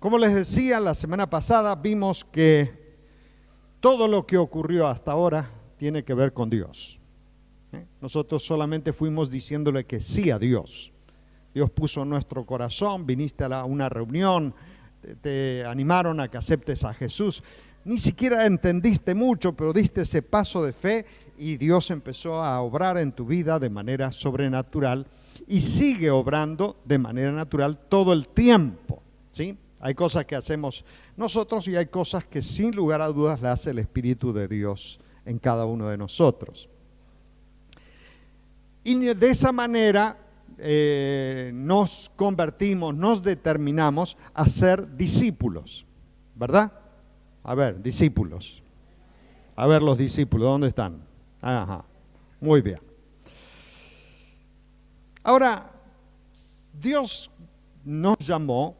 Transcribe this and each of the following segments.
Como les decía, la semana pasada vimos que todo lo que ocurrió hasta ahora tiene que ver con Dios. Nosotros solamente fuimos diciéndole que sí a Dios. Dios puso en nuestro corazón, viniste a una reunión, te animaron a que aceptes a Jesús. Ni siquiera entendiste mucho, pero diste ese paso de fe y Dios empezó a obrar en tu vida de manera sobrenatural y sigue obrando de manera natural todo el tiempo, ¿sí? Hay cosas que hacemos nosotros y hay cosas que sin lugar a dudas las hace el Espíritu de Dios en cada uno de nosotros. Y de esa manera nos convertimos, nos determinamos a ser discípulos, ¿verdad? A ver, discípulos. A ver los discípulos, ¿dónde están? Ajá, muy bien. Ahora, Dios nos llamó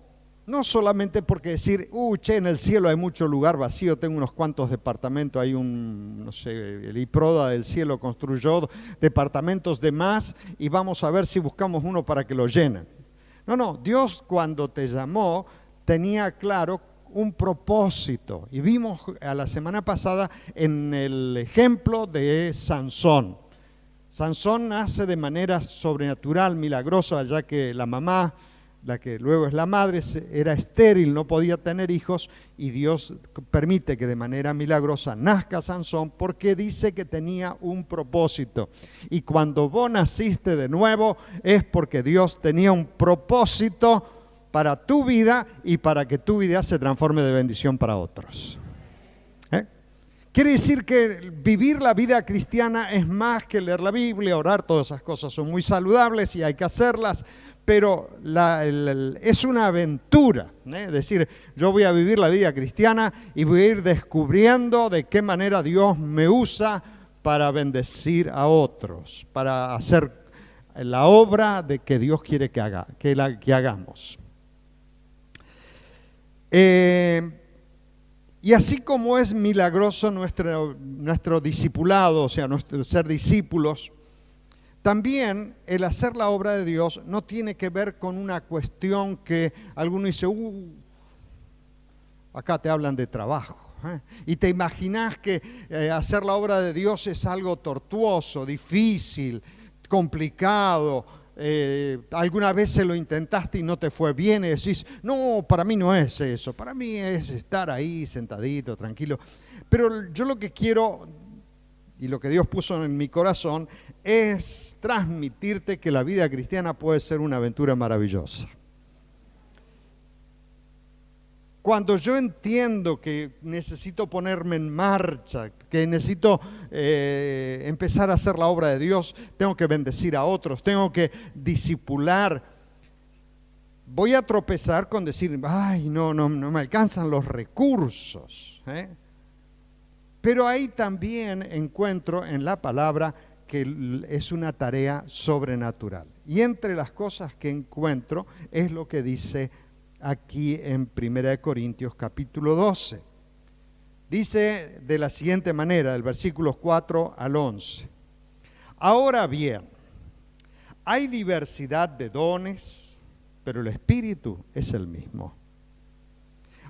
no solamente porque decir, en el cielo hay mucho lugar vacío, tengo unos cuantos departamentos, hay el IPRODA del cielo construyó departamentos de más y vamos a ver si buscamos uno para que lo llenen. No, Dios cuando te llamó tenía claro un propósito y vimos a la semana pasada en el ejemplo de Sansón. Sansón nace de manera sobrenatural, milagrosa, ya que la mamá, la que luego es la madre, era estéril, no podía tener hijos y Dios permite que de manera milagrosa nazca Sansón porque dice que tenía un propósito. Y cuando vos naciste de nuevo es porque Dios tenía un propósito para tu vida y para que tu vida se transforme de bendición para otros. Quiere decir que vivir la vida cristiana es más que leer la Biblia, orar, todas esas cosas son muy saludables y hay que hacerlas, pero es una aventura, es decir, yo voy a vivir la vida cristiana y voy a ir descubriendo de qué manera Dios me usa para bendecir a otros, para hacer la obra de que Dios quiere que hagamos. Y así como es milagroso nuestro discipulado, o sea, nuestro ser discípulos, también el hacer la obra de Dios no tiene que ver con una cuestión que alguno dice, acá te hablan de trabajo, y te imaginas que hacer la obra de Dios es algo tortuoso, difícil, complicado. Alguna vez se lo intentaste y no te fue bien y decís, no, para mí no es eso, para mí es estar ahí sentadito, tranquilo. Pero yo lo que quiero y lo que Dios puso en mi corazón es transmitirte que la vida cristiana puede ser una aventura maravillosa. Cuando yo entiendo que necesito ponerme en marcha, que necesito empezar a hacer la obra de Dios, tengo que bendecir a otros, tengo que discipular, voy a tropezar con decir, no me alcanzan los recursos. Pero ahí también encuentro en la palabra que es una tarea sobrenatural. Y entre las cosas que encuentro es lo que dice aquí en 1 Corintios capítulo 12. Dice de la siguiente manera, del versículos 4 al 11. Ahora bien, hay diversidad de dones, pero el Espíritu es el mismo.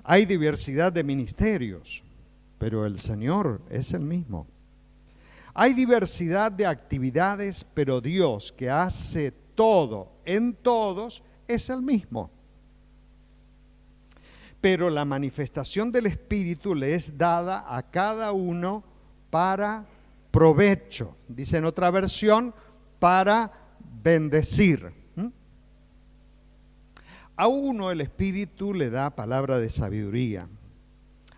Hay diversidad de ministerios, pero el Señor es el mismo. Hay diversidad de actividades, pero Dios que hace todo en todos es el mismo. Pero la manifestación del Espíritu le es dada a cada uno para provecho. Dice en otra versión, para bendecir. A uno el Espíritu le da palabra de sabiduría.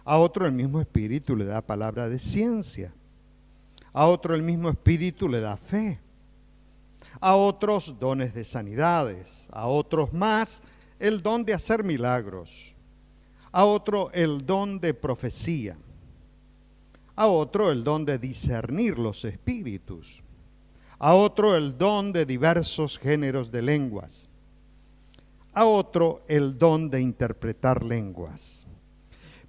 A otro el mismo Espíritu le da palabra de ciencia. A otro el mismo Espíritu le da fe. A otros dones de sanidades. A otros más el don de hacer milagros. A otro el don de profecía. A otro el don de discernir los espíritus. A otro el don de diversos géneros de lenguas. A otro el don de interpretar lenguas.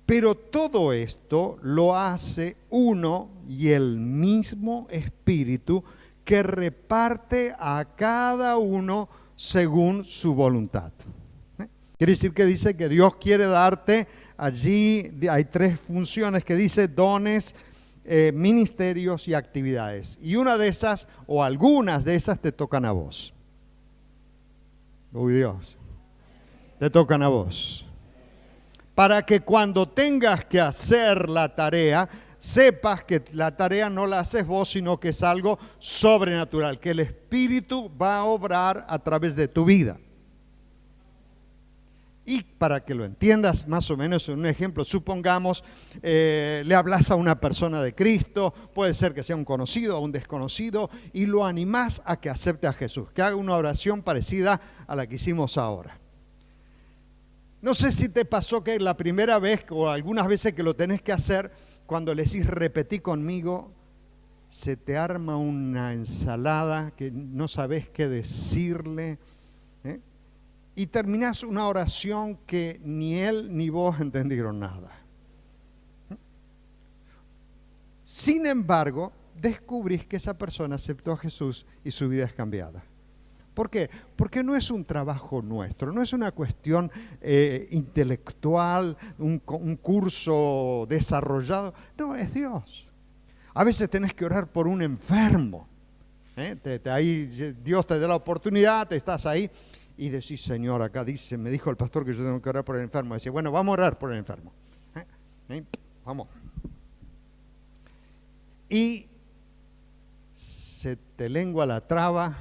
Pero todo esto lo hace uno y el mismo Espíritu que reparte a cada uno según su voluntad. Quiere decir que dice que Dios quiere darte allí, hay 3 funciones que dice dones, ministerios y actividades. Y una de esas, o algunas de esas, te tocan a vos. Uy, Dios, te tocan a vos. Para que cuando tengas que hacer la tarea, sepas que la tarea no la haces vos, sino que es algo sobrenatural, que el Espíritu va a obrar a través de tu vida. Y para que lo entiendas más o menos en un ejemplo, supongamos, le hablas a una persona de Cristo, puede ser que sea un conocido o un desconocido, y lo animás a que acepte a Jesús, que haga una oración parecida a la que hicimos ahora. No sé si te pasó que la primera vez o algunas veces que lo tenés que hacer, cuando le decís repetí conmigo, se te arma una ensalada que no sabés qué decirle, y terminás una oración que ni él ni vos entendieron nada. Sin embargo, descubrís que esa persona aceptó a Jesús y su vida es cambiada. ¿Por qué? Porque no es un trabajo nuestro, no es una cuestión intelectual, un curso desarrollado. No, es Dios. A veces tenés que orar por un enfermo. Ahí Dios te da la oportunidad, te estás ahí y decís, Señor, acá dice, me dijo el pastor que yo tengo que orar por el enfermo. Dice, bueno, vamos a orar por el enfermo. Vamos. Y se te lengua la traba,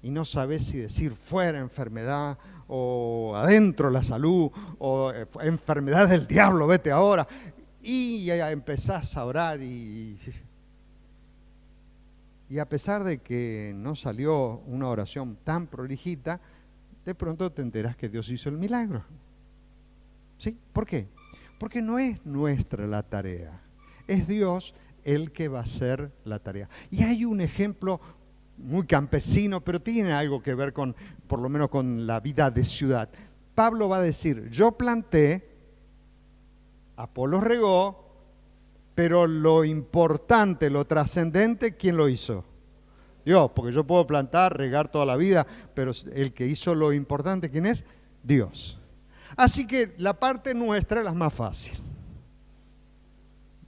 y no sabes si decir fuera enfermedad o adentro la salud o enfermedad del diablo, vete ahora. Y ya empezás a orar y a pesar de que no salió una oración tan prolijita, de pronto te enterás que Dios hizo el milagro. ¿Sí? ¿Por qué? Porque no es nuestra la tarea, es Dios el que va a hacer la tarea. Y hay un ejemplo muy campesino, pero tiene algo que ver con, por lo menos con la vida de ciudad. Pablo va a decir, yo planté, Apolos regó, pero lo importante, lo trascendente, ¿quién lo hizo? Dios, porque yo puedo plantar, regar toda la vida, pero el que hizo lo importante, ¿quién es? Dios. Así que la parte nuestra es la más fácil.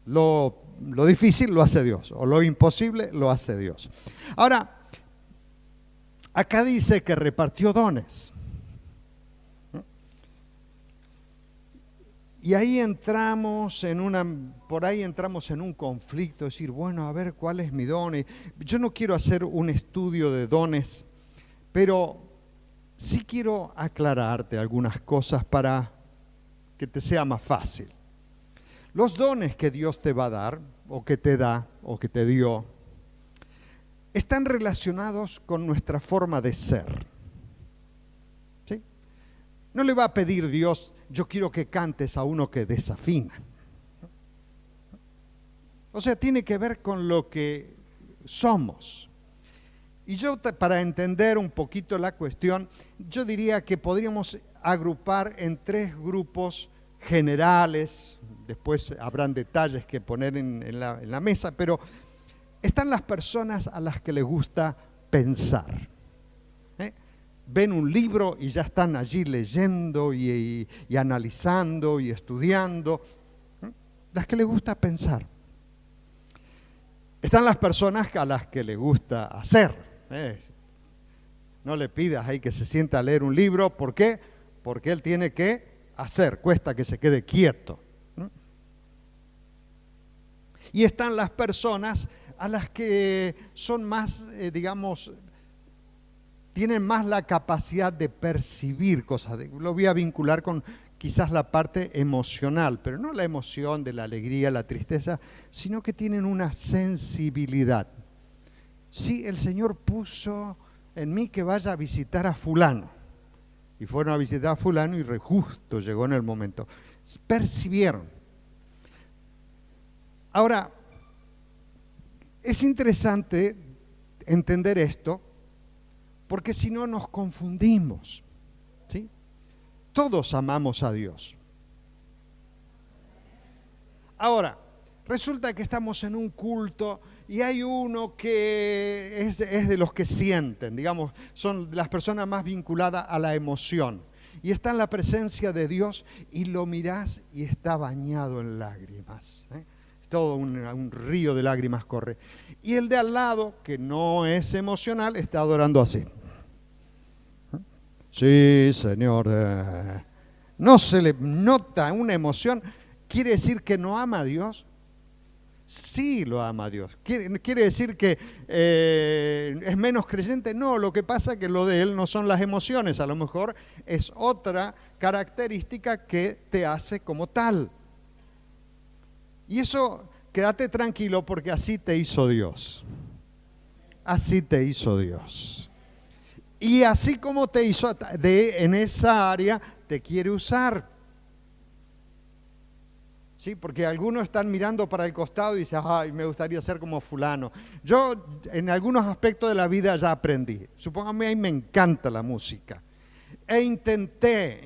Lo difícil lo hace Dios, o lo imposible lo hace Dios. Ahora, acá dice que repartió dones. Y ahí entramos por ahí entramos en un conflicto, decir, bueno, a ver, ¿cuál es mi don? Yo no quiero hacer un estudio de dones, pero sí quiero aclararte algunas cosas para que te sea más fácil. Los dones que Dios te va a dar, o que te da, o que te dio, están relacionados con nuestra forma de ser. ¿Sí? No le va a pedir Dios, yo quiero que cantes a uno que desafina. O sea, tiene que ver con lo que somos. Y yo, para entender un poquito la cuestión, yo diría que podríamos agrupar en 3 grupos generales, después habrán detalles que poner en la mesa, pero están las personas a las que les gusta pensar. Ven un libro y ya están allí leyendo y analizando y estudiando. Las que les gusta pensar. Están las personas a las que les gusta hacer. No le pidas ahí que se sienta a leer un libro. ¿Por qué? Porque él tiene que hacer, cuesta que se quede quieto. Y están las personas a las que son más, tienen más la capacidad de percibir cosas. Lo voy a vincular con quizás la parte emocional, pero no la emoción de la alegría, la tristeza, sino que tienen una sensibilidad. Sí, el Señor puso en mí que vaya a visitar a fulano. Y fueron a visitar a fulano y justo llegó en el momento. Percibieron. Ahora, es interesante entender esto, porque si no nos confundimos, ¿sí? Todos amamos a Dios. Ahora, resulta que estamos en un culto y hay uno que es de los que sienten, digamos, son las personas más vinculadas a la emoción. y está en la presencia de Dios y lo mirás y está bañado en lágrimas. Todo un río de lágrimas corre. Y el de al lado, que no es emocional, está adorando así. Sí, Señor. No se le nota una emoción. ¿Quiere decir que no ama a Dios? Sí lo ama a Dios. ¿Quiere decir que es menos creyente? No, lo que pasa es que lo de él no son las emociones, a lo mejor es otra característica que te hace como tal. Y eso, quédate tranquilo porque así te hizo Dios. Así te hizo Dios. Y así como te hizo en esa área, te quiere usar. Sí, porque algunos están mirando para el costado y dicen, ay, me gustaría ser como fulano. Yo en algunos aspectos de la vida ya aprendí. Supóngame, a mí me encanta la música. E intenté,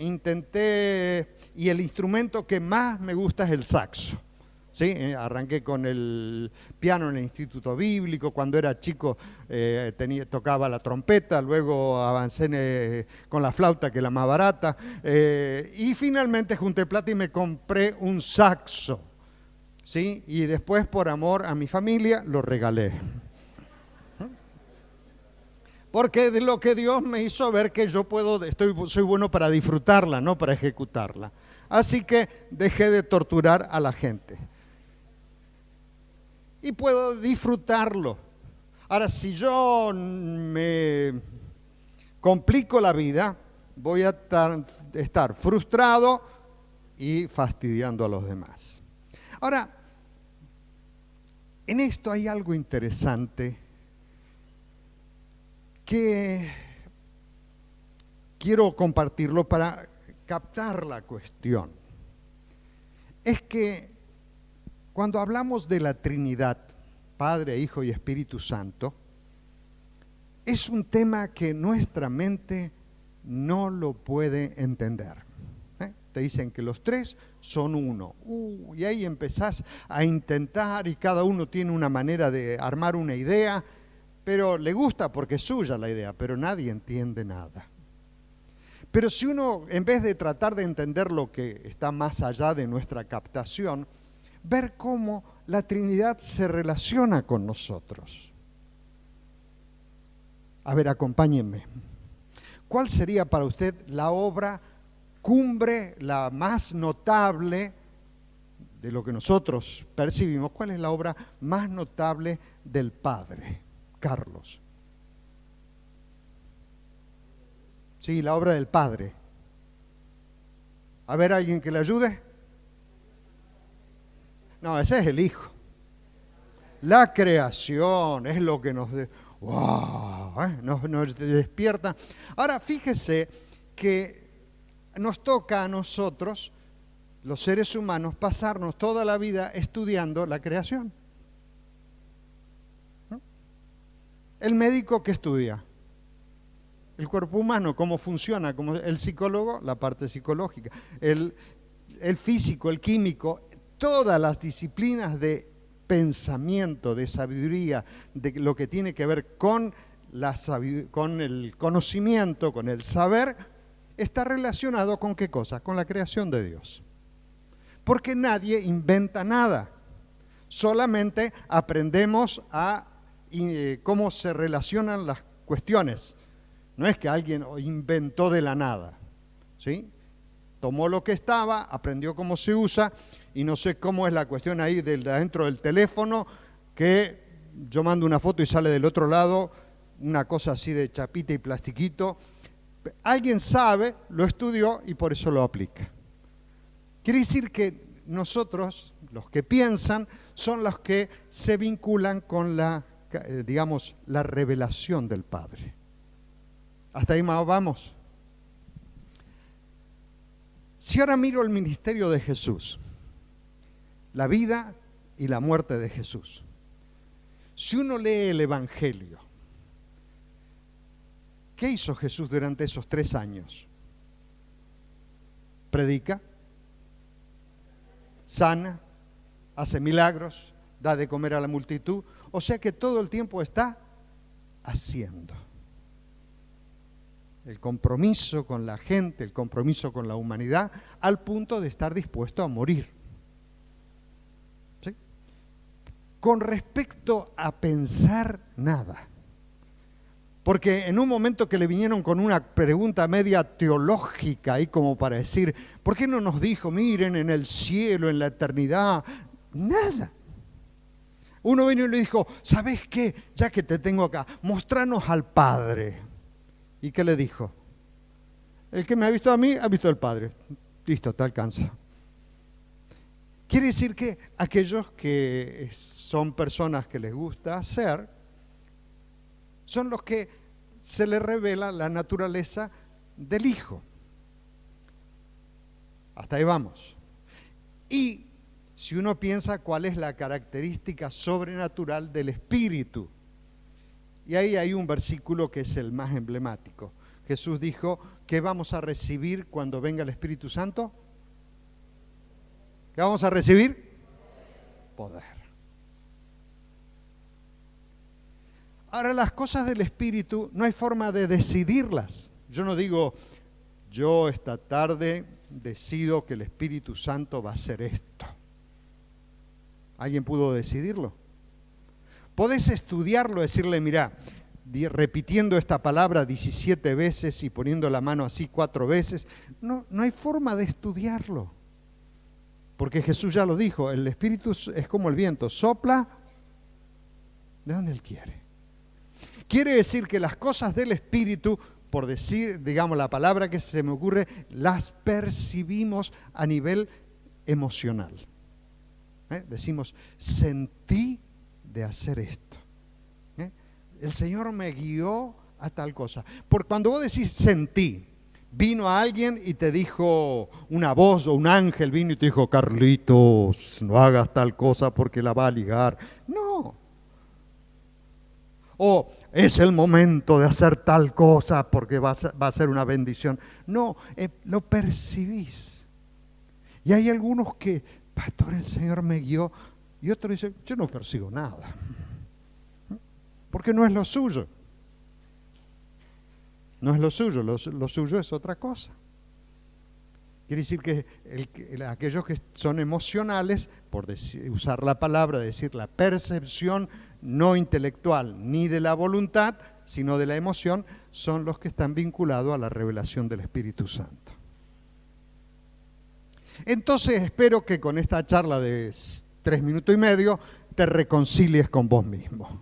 y el instrumento que más me gusta es el saxo. ¿Sí? Arranqué con el piano en el Instituto Bíblico, cuando era chico tocaba la trompeta, luego avancé con la flauta, que es la más barata, y finalmente junté plata y me compré un saxo, ¿sí? Y después, por amor a mi familia, lo regalé. Porque de lo que Dios me hizo ver que yo soy bueno para disfrutarla, no para ejecutarla. Así que dejé de torturar a la gente. Y puedo disfrutarlo. Ahora, si yo me complico la vida, voy a estar frustrado y fastidiando a los demás. Ahora, en esto hay algo interesante que quiero compartirlo para captar la cuestión. Es que cuando hablamos de la Trinidad, Padre, Hijo y Espíritu Santo, es un tema que nuestra mente no lo puede entender. Te dicen que los tres son uno. Y ahí empezás a intentar y cada uno tiene una manera de armar una idea, pero le gusta porque es suya la idea, pero nadie entiende nada. Pero si uno, en vez de tratar de entender lo que está más allá de nuestra captación, ver cómo la Trinidad se relaciona con nosotros. A ver, acompáñenme. ¿Cuál sería para usted la obra cumbre, la más notable de lo que nosotros percibimos? ¿Cuál es la obra más notable del Padre? Carlos. Sí, la obra del Padre. A ver, ¿alguien que le ayude? No, ese es el Hijo. La creación es lo que nos despierta. Ahora, fíjese que nos toca a nosotros, los seres humanos, pasarnos toda la vida estudiando la creación. ¿No? El médico, ¿qué estudia? El cuerpo humano, cómo funciona, como el psicólogo, la parte psicológica, el físico, el químico, todas las disciplinas de pensamiento, de sabiduría, de lo que tiene que ver con el conocimiento, con el saber, está relacionado con ¿qué cosa? Con la creación de Dios. Porque nadie inventa nada, solamente aprendemos a cómo se relacionan las cuestiones. No es que alguien inventó de la nada, ¿sí? Tomó lo que estaba, aprendió cómo se usa, y no sé cómo es la cuestión ahí dentro del teléfono, que yo mando una foto y sale del otro lado una cosa así de chapita y plastiquito. Alguien sabe, lo estudió y por eso lo aplica. Quiere decir que nosotros, los que piensan, son los que se vinculan con la revelación del Padre. Hasta ahí más vamos. Si ahora miro el ministerio de Jesús, la vida y la muerte de Jesús, si uno lee el Evangelio, ¿qué hizo Jesús durante esos 3 años? Predica, sana, hace milagros, da de comer a la multitud, o sea que todo el tiempo está haciendo. el compromiso con la gente, el compromiso con la humanidad, al punto de estar dispuesto a morir. ¿Sí? Con respecto a pensar nada. Porque en un momento que le vinieron con una pregunta media teológica, ahí como para decir, ¿por qué no nos dijo, miren, en el cielo, en la eternidad? Nada. Uno vino y le dijo, ¿sabes qué? Ya que te tengo acá, mostranos al Padre. ¿Y qué le dijo? El que me ha visto a mí, ha visto al Padre. Listo, te alcanza. Quiere decir que aquellos que son personas que les gusta hacer, son los que se les revela la naturaleza del Hijo. Hasta ahí vamos. Y si uno piensa cuál es la característica sobrenatural del Espíritu, y ahí hay un versículo que es el más emblemático. Jesús dijo, ¿qué vamos a recibir cuando venga el Espíritu Santo? ¿Qué vamos a recibir? Poder. Ahora, las cosas del Espíritu no hay forma de decidirlas. Yo no digo, yo esta tarde decido que el Espíritu Santo va a hacer esto. ¿Alguien pudo decidirlo? Podés estudiarlo, decirle, mira, repitiendo esta palabra 17 veces y poniendo la mano así 4 veces. No hay forma de estudiarlo. Porque Jesús ya lo dijo, el Espíritu es como el viento, sopla de donde Él quiere. Quiere decir que las cosas del Espíritu, por decir, digamos, la palabra que se me ocurre, las percibimos a nivel emocional. Decimos, sentí de hacer esto. El Señor me guió a tal cosa. Porque cuando vos decís sentí, vino a alguien y te dijo, una voz o un ángel vino y te dijo, Carlitos, no hagas tal cosa porque la va a ligar. No. O es el momento de hacer tal cosa porque va a ser una bendición. No, lo percibís. Y hay algunos que, pastor, el Señor me guió, y otros dicen, yo no percibo nada. Porque no es lo suyo. No es lo suyo, lo suyo es otra cosa. Quiere decir que aquellos que son emocionales, por usar la palabra, decir la percepción no intelectual ni de la voluntad, sino de la emoción, son los que están vinculados a la revelación del Espíritu Santo. Entonces espero que con esta charla de 3 minutos y medio te reconcilies con vos mismo.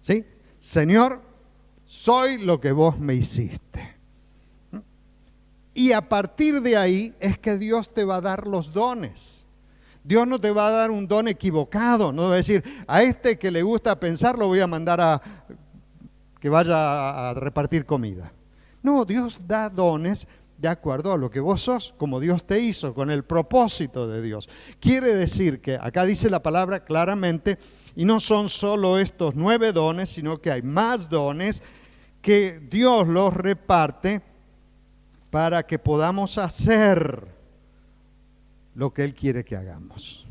¿Sí? Señor, soy lo que vos me hiciste. Y a partir de ahí es que Dios te va a dar los dones. Dios no te va a dar un don equivocado, no va a decir, a este que le gusta pensar lo voy a mandar a que vaya a repartir comida. No, Dios da dones de acuerdo a lo que vos sos, como Dios te hizo, con el propósito de Dios. Quiere decir que acá dice la palabra claramente, y no son solo estos 9 dones, sino que hay más dones que Dios los reparte para que podamos hacer lo que Él quiere que hagamos.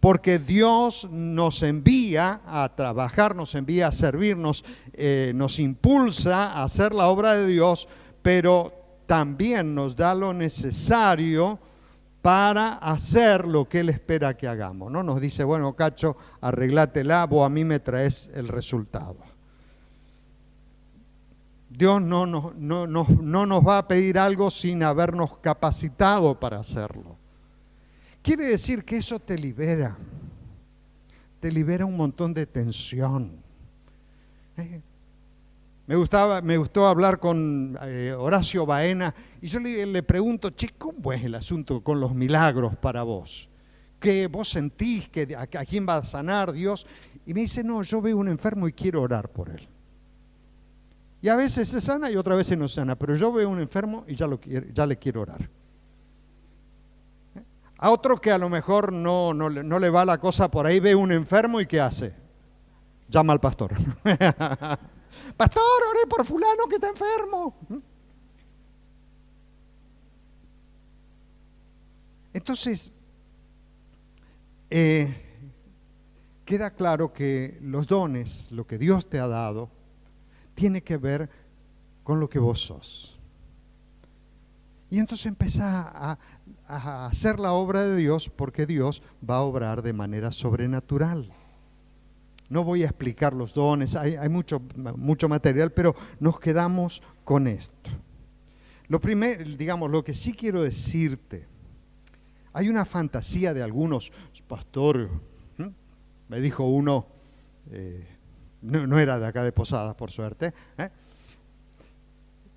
Porque Dios nos envía a trabajar, nos envía a servirnos, nos impulsa a hacer la obra de Dios, pero también nos da lo necesario para hacer lo que Él espera que hagamos. No nos dice, bueno, Cacho, arreglátela, vos a mí me traes el resultado. Dios no nos va a pedir algo sin habernos capacitado para hacerlo. Quiere decir que eso te libera un montón de tensión. Me gustó hablar con Horacio Baena y yo le pregunto, che, ¿cómo es el asunto con los milagros para vos? ¿Qué vos sentís? ¿A quién va a sanar Dios? Y me dice, no, yo veo un enfermo y quiero orar por él. Y a veces se sana y otras veces no se sana, pero yo veo un enfermo y ya le quiero orar. A otro que a lo mejor no le va la cosa por ahí, ve un enfermo y ¿qué hace? Llama al pastor. Pastor, oré por fulano que está enfermo. Entonces, queda claro que los dones, lo que Dios te ha dado, tiene que ver con lo que vos sos. Y entonces empezá a hacer la obra de Dios, porque Dios va a obrar de manera sobrenatural. No voy a explicar los dones, hay mucho material, pero nos quedamos con esto. Lo primero, digamos, lo que sí quiero decirte, hay una fantasía de algunos pastores, me dijo uno, no era de acá de Posadas, por suerte,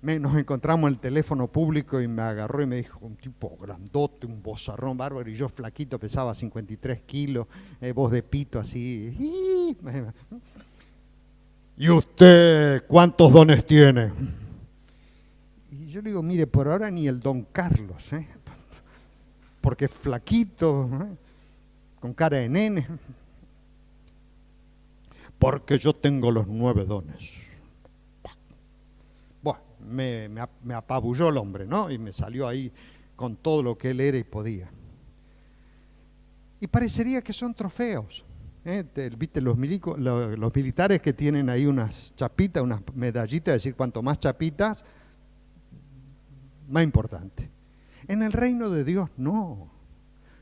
nos encontramos en el teléfono público y me agarró y me dijo, un tipo grandote, un vozarrón bárbaro, y yo flaquito, pesaba 53 kilos, voz de pito así. ¿Y usted cuántos dones tiene? Y yo le digo, mire, por ahora ni el don Carlos, porque es flaquito, con cara de nene, porque yo tengo los 9 dones. Me apabulló el hombre, ¿no? Y me salió ahí con todo lo que él era y podía. Y parecería que son trofeos. ¿Viste los militares que tienen ahí unas chapitas, unas medallitas? Es decir, cuanto más chapitas, más importante. En el reino de Dios no.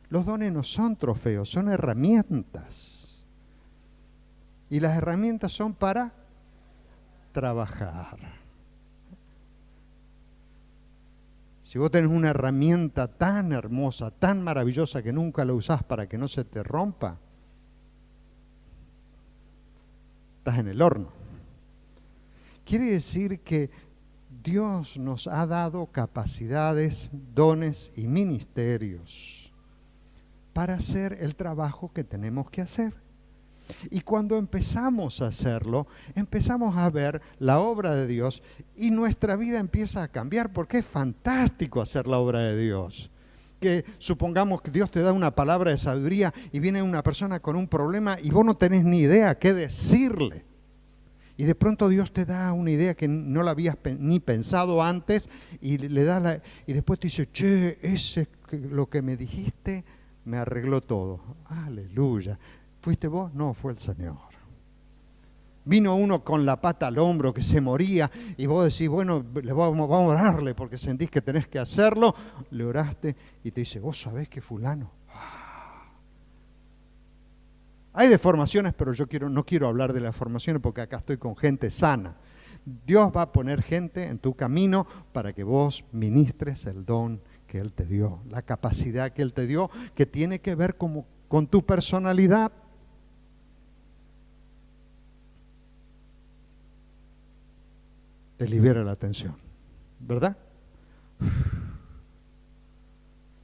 Los dones no son trofeos, son herramientas. Y las herramientas son para trabajar. Si vos tenés una herramienta tan hermosa, tan maravillosa que nunca la usás para que no se te rompa, estás en el horno. Quiere decir que Dios nos ha dado capacidades, dones y ministerios para hacer el trabajo que tenemos que hacer. Y cuando empezamos a hacerlo, empezamos a ver la obra de Dios y nuestra vida empieza a cambiar, porque es fantástico hacer la obra de Dios. Que supongamos que Dios te da una palabra de sabiduría y viene una persona con un problema y vos no tenés ni idea qué decirle. Y de pronto Dios te da una idea que no la habías ni pensado antes y le da y después te dice, che, lo que me dijiste me arregló todo. Aleluya. ¿Fuiste vos? No, fue el Señor. Vino uno con la pata al hombro que se moría y vos decís, bueno, vamos a orarle porque sentís que tenés que hacerlo. Le oraste y te dice, ¿vos sabés que fulano? Hay deformaciones, pero yo no quiero hablar de las formaciones porque acá estoy con gente sana. Dios va a poner gente en tu camino para que vos ministres el don que Él te dio, la capacidad que Él te dio, que tiene que ver con tu personalidad. Te libera la tensión, ¿verdad?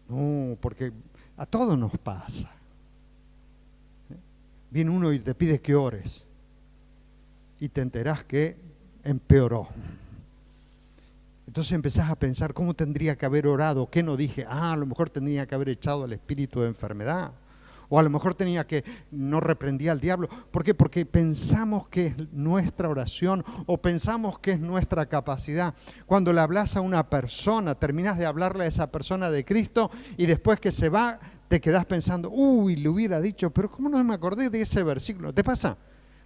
No, porque a todos nos pasa. Viene uno y te pide que ores y te enterás que empeoró. Entonces empezás a pensar cómo tendría que haber orado, qué no dije. A lo mejor tendría que haber echado el espíritu de enfermedad. O a lo mejor tenía que no reprendía al diablo. ¿Por qué? Porque pensamos que es nuestra oración o pensamos que es nuestra capacidad. Cuando le hablas a una persona, terminás de hablarle a esa persona de Cristo y después que se va, te quedás pensando, le hubiera dicho, pero ¿cómo no me acordé de ese versículo? ¿Te pasa?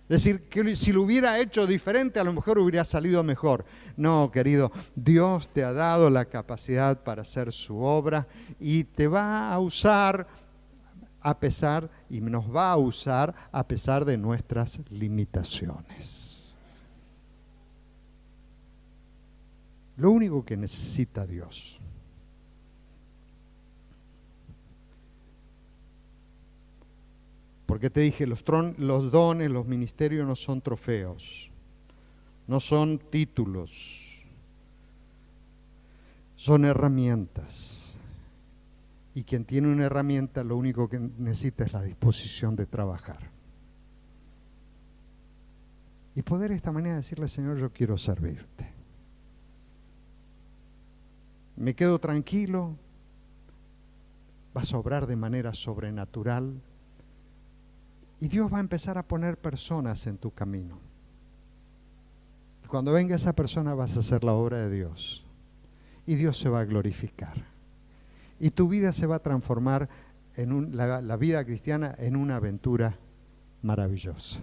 Es decir, que si lo hubiera hecho diferente, a lo mejor hubiera salido mejor. No, querido, Dios te ha dado la capacidad para hacer su obra y te va a usar y nos va a usar a pesar de nuestras limitaciones. Lo único que necesita Dios porque te dije, los dones, los ministerios no son trofeos, no son títulos, son herramientas. Y quien tiene una herramienta, lo único que necesita es la disposición de trabajar. Y poder de esta manera decirle, Señor, yo quiero servirte. Me quedo tranquilo, vas a obrar de manera sobrenatural. Y Dios va a empezar a poner personas en tu camino. Y cuando venga esa persona vas a hacer la obra de Dios. Y Dios se va a glorificar. Y tu vida se va a transformar la vida cristiana en una aventura maravillosa.